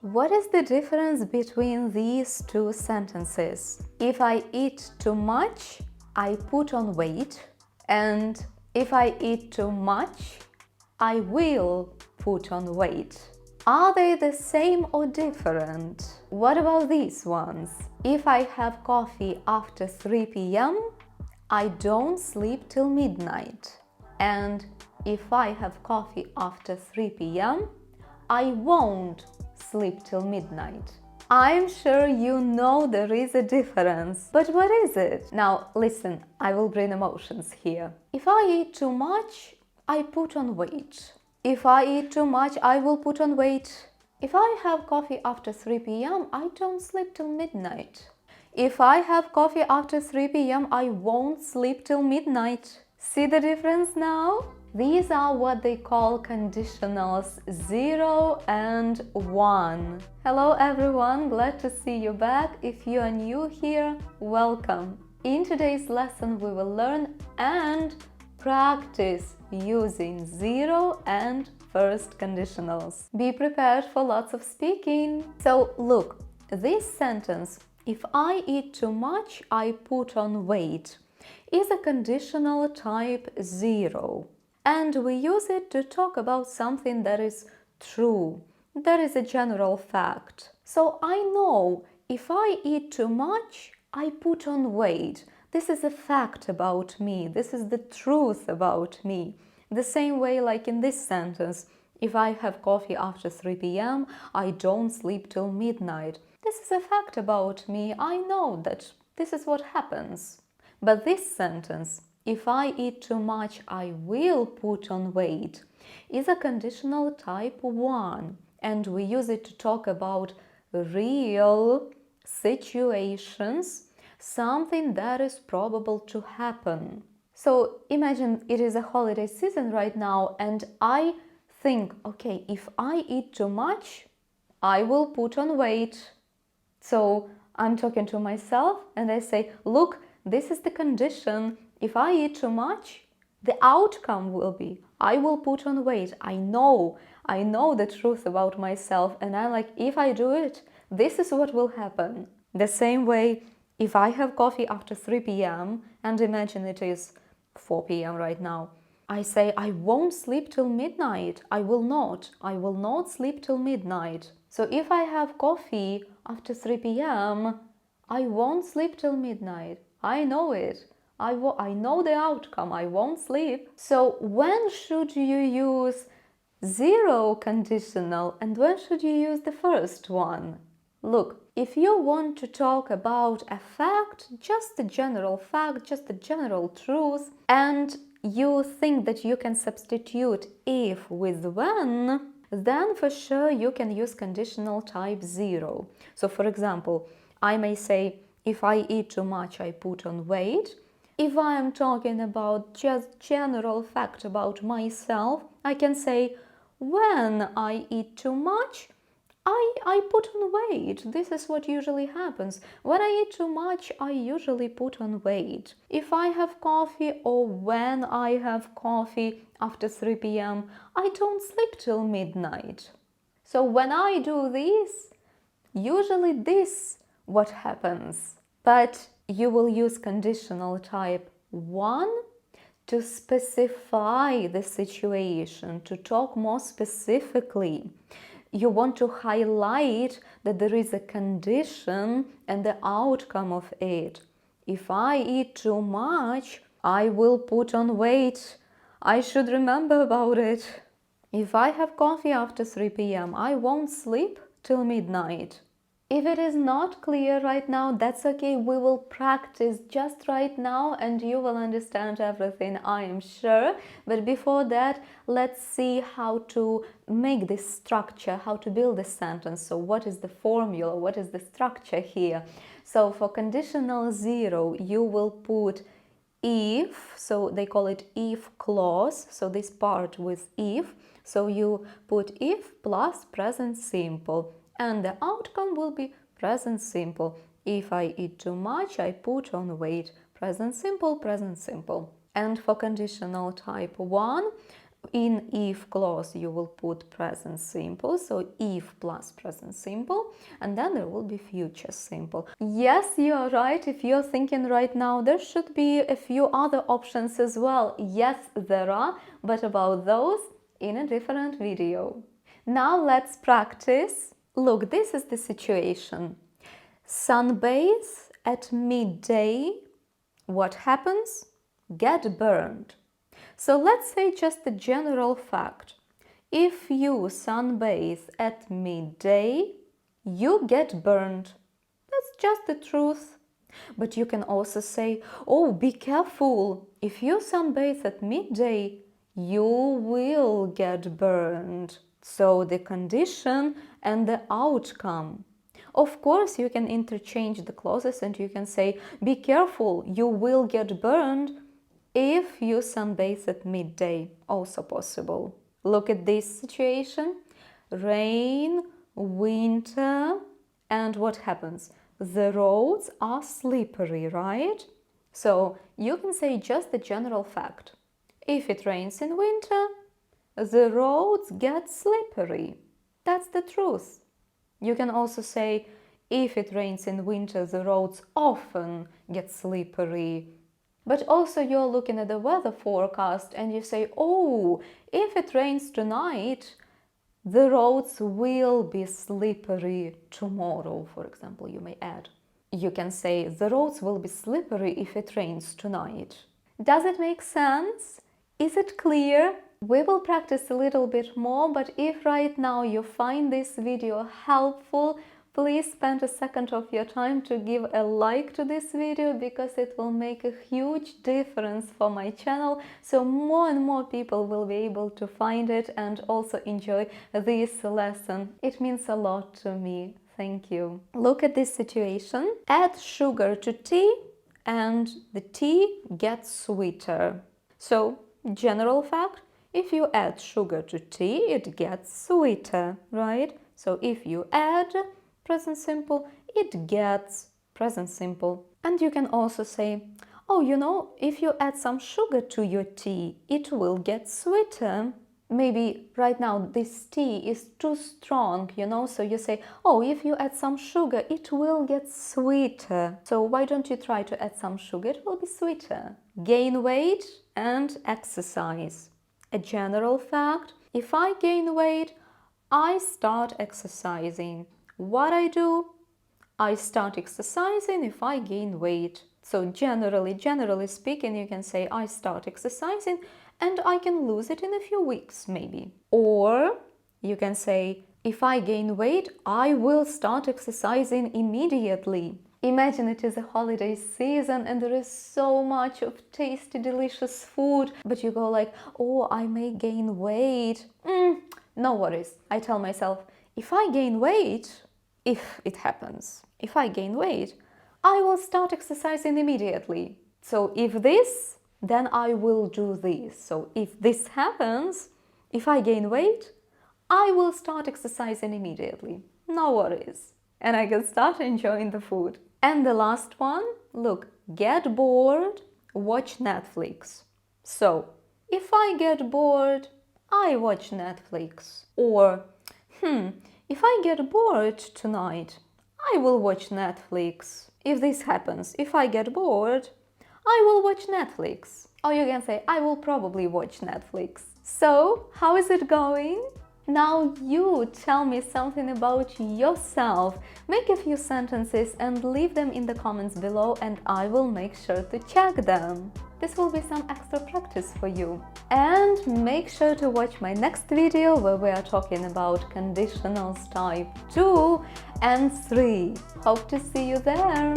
What is the difference between these two sentences? If I eat too much, I put on weight, and if I eat too much, I will put on weight. Are they the same or different? What about these ones? If I have coffee after 3 p.m., I don't sleep till midnight. And if I have coffee after 3 p.m., I won't sleep till midnight. I'm sure you know there is a difference, but what is it? Now listen, I will bring emotions here. If I eat too much, I put on weight. If I eat too much, I will put on weight. If I have coffee after 3 p.m., I don't sleep till midnight. If I have coffee after 3 p.m., I won't sleep till midnight. See the difference now? These are what they call conditionals 0 and 1. Hello everyone, glad to see you back. If you are new here, welcome. In today's lesson we will learn and practice using 0 and first conditionals. Be prepared for lots of speaking. So look, this sentence, if I eat too much, I put on weight, is a conditional type 0. And we use it to talk about something that is true, that is a general fact. So I know if I eat too much, I put on weight. This is a fact about me. This is the truth about me. The same way like in this sentence, if I have coffee after 3 p.m., I don't sleep till midnight. This is a fact about me. I know that this is what happens. But this sentence, if I eat too much, I will put on weight, is a conditional type 1, and we use it to talk about real situations, something that is probable to happen. So imagine it is a holiday season right now, and I think, okay, if I eat too much, I will put on weight. So I'm talking to myself and I say, look, this is the condition. If I eat too much, the outcome will be I will put on weight. I know the truth about myself, and I'm like, if I do it, this is what will happen. The same way, if I have coffee after 3 p.m. and imagine it is 4 p.m. right now, I say I won't sleep till midnight. I will not sleep till midnight. So if I have coffee after 3 p.m., I won't sleep till midnight. I know it. I know the outcome. I won't sleep. So when should you use 0 conditional and when should you use the first one? Look, if you want to talk about a fact, just a general fact, just a general truth, and you think that you can substitute if with when, then for sure you can use conditional type 0. So for example, I may say, if I eat too much, I put on weight. If I am talking about just general fact about myself, I can say, when I eat too much, I put on weight. This is what usually happens. When I eat too much, I usually put on weight. If I have coffee or when I have coffee after 3 p.m., I don't sleep till midnight. So when I do this, usually this what happens. But you will use conditional type 1 to specify the situation, to talk more specifically. You want to highlight that there is a condition and the outcome of it. If I eat too much, I will put on weight. I should remember about it. If I have coffee after 3 p.m., I won't sleep till midnight. If it is not clear right now, that's okay. We will practice just right now and you will understand everything, I am sure. But before that, let's see how to make this structure, how to build this sentence. So what is the formula? What is the structure here? So for conditional 0, you will put if, so they call it if clause, so this part with if. So you put if plus present simple. And the outcome will be present simple. If I eat too much, I put on weight. Present simple, present simple. And for conditional type 1, in if clause you will put present simple, so if plus present simple, and then there will be future simple. Yes, you are right. If you're thinking right now, there should be a few other options as well. Yes, there are, but about those in a different video. Now let's practice. Look, this is the situation. Sunbathe at midday. What happens? Get burned. So let's say just a general fact. If you sunbathe at midday, you get burned. That's just the truth. But you can also say, oh, be careful. If you sunbathe at midday, you will get burned. So the condition and the outcome. Of course, you can interchange the clauses and you can say, be careful, you will get burned if you sunbathe at midday. Also possible. Look at this situation. Rain, winter, and what happens? The roads are slippery, right? So you can say just the general fact. If it rains in winter, the roads get slippery. That's the truth. You can also say, if it rains in winter, the roads often get slippery. But also you're looking at the weather forecast and you say, oh, if it rains tonight, the roads will be slippery tomorrow, for example, you may add. You can say, the roads will be slippery if it rains tonight. Does it make sense? Is it clear? We will practice a little bit more, but if right now you find this video helpful, please spend a second of your time to give a like to this video, because it will make a huge difference for my channel, so more and more people will be able to find it and also enjoy this lesson. It means a lot to me. Thank you. Look at this situation. Add sugar to tea and the tea gets sweeter. So, general fact, if you add sugar to tea, it gets sweeter, right? So if you add present simple, it gets present simple. And you can also say, oh, you know, if you add some sugar to your tea, it will get sweeter. Maybe right now this tea is too strong, you know, so you say, oh, if you add some sugar, it will get sweeter. So why don't you try to add some sugar? It will be sweeter. Gain weight and exercise. A general fact, if I gain weight, I start exercising. What I do? I start exercising if I gain weight. So generally speaking, you can say I start exercising and I can lose it in a few weeks maybe. Or you can say, if I gain weight, I will start exercising immediately. Imagine it is a holiday season and there is so much of tasty, delicious food, but you go like, oh, I may gain weight. No worries. I tell myself, if I gain weight, if it happens, if I gain weight, I will start exercising immediately. So if this, then I will do this. So if this happens, if I gain weight, I will start exercising immediately. No worries. And I can start enjoying the food. And the last one, look, get bored, watch Netflix. So, if I get bored, I watch Netflix. Or, if I get bored tonight, I will watch Netflix. If this happens, if I get bored, I will watch Netflix. Or you can say, I will probably watch Netflix. So, how is it going? Now you tell me something about yourself. Make a few sentences and leave them in the comments below and I will make sure to check them. This will be some extra practice for you. And make sure to watch my next video where we are talking about Conditionals Type 2 and 3. Hope to see you there!